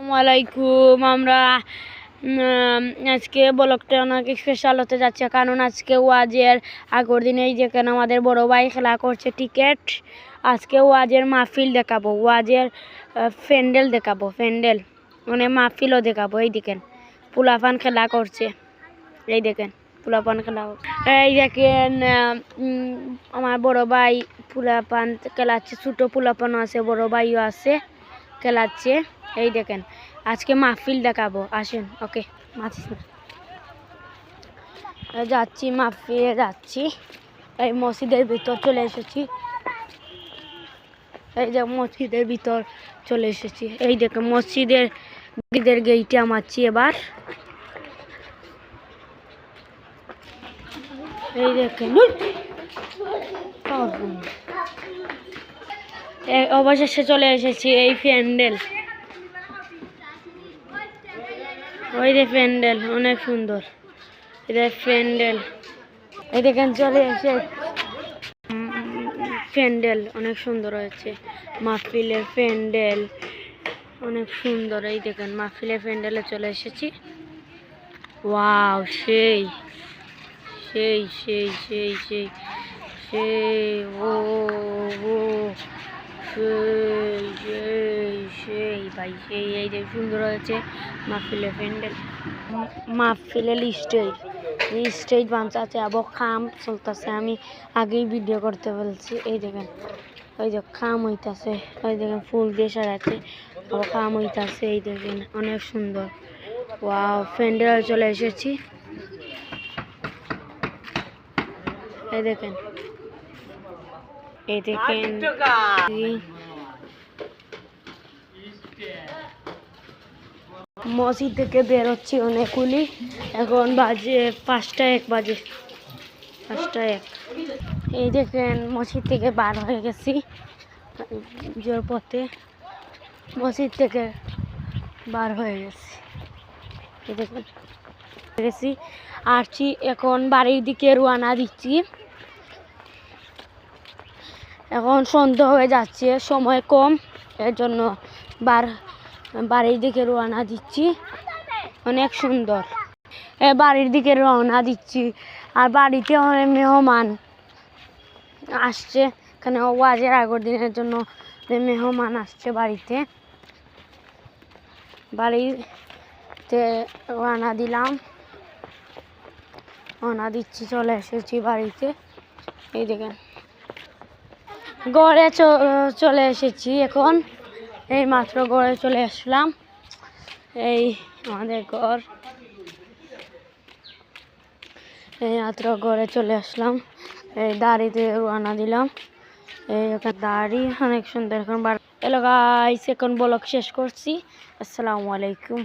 আসসালামাইকুম। আমরা আজকে ব্লগটা অনেক স্পেশাল হতে যাচ্ছে, কারণ আজকে ওয়াজের আগের দিনেই যেখানে আমাদের বড় ভাই খেলা করছে টিকেট, আজকে ওয়াজের মাহফিল দেখাবো, ওয়াজের প্যান্ডেল দেখাবো, প্যান্ডেল মানে মাহফিলও দেখাবো। এই দেখেন পোলাপান খেলা করছে, এই দেখেন পোলাপান খেলা, এই দেখেন আমার বড় ভাই পোলাপান খেলাচ্ছে, ছোটো পোলাপানও আছে, বড় ভাইও আছে খেলাচ্ছে। এই দেখেন আজকে মাহফিল দেখাবো, আসেন। ওকে যাচ্ছি, মাহফিলে যাচ্ছি। এই মসজিদের ভিতর চলে এসেছি, এই যে মসজিদের ভিতর চলে এসেছি। এই দেখেন মসজিদের গেইটে আমাচ্ছি এবার। এই দেখেন অবশেষে চলে এসেছি এই প্যান্ডেল। ওই যে প্যান্ডেল অনেক সুন্দর, এটা প্যান্ডেল। এই দেখেন চলে এসে প্যান্ডেল অনেক সুন্দর হয়েছে, মাহফিলের প্যান্ডেল অনেক সুন্দর। এই দেখেন মাহফিলের প্যান্ডেলে চলে এসেছি। ওয়াও, সেই সেই সেই সেই সেই সেই ও ও সেই সেই সেই ভাই সেই। এই যে সুন্দর হয়েছে মাহফিলের প্যান্ডেল, মাহফিলের স্টেজ বানচাচ্ছে এবং খাম চলতেছে। আমি আগেই ভিডিও করতে বলছি। এই দেখেন ওই যে খাম হইতাছে, ওই দেখেন ফুল দিয়ে সাজাচ্ছে আবার খাম হইতাছে। এই দেখেন অনেক সুন্দর। ওয়াও, প্যান্ডেল চলে এসেছি। এই দেখেন, এই দেখেন মসজিদ থেকে বেরোচ্ছি অনেকগুলি, এখন বাজে 5টা 1 বাজে, 5টা 1। এই দেখেন মসজিদ থেকে বার হয়ে গেছি, জোর পথে মসজিদ থেকে বার হয়ে গেছি। এই দেখেন গেছি, আসছি, এখন বাড়ির দিকে রওনা দিচ্ছি। এখন সন্ধ্যা হয়ে যাচ্ছে, সময় কম, এর জন্য বাড়ির দিকে রওনা দিচ্ছি। অনেক সুন্দর, বাড়ির দিকে রওনা দিচ্ছি। আর বাড়িতে অনেক মেহমান আসছে, এখানে ওয়াজের আগের দিনের জন্য মেহমান আসছে বাড়িতে। বাড়িতে রওনা দিলাম, রওনা দিচ্ছি, চলে এসেছি বাড়িতে। এই দেখেন ঘরে চলে এসেছি, এখন এই মাত্র ঘরে চলে আসলাম। এই আমাদের ঘর, এই মাত্র ঘরে চলে আসলাম। এই দাড়িতে রওনা দিলাম, এই ওখানে দাড়ি অনেক সুন্দর। এখন এলাকায় এখন ব্লগ শেষ করছি। আসসালামু আলাইকুম।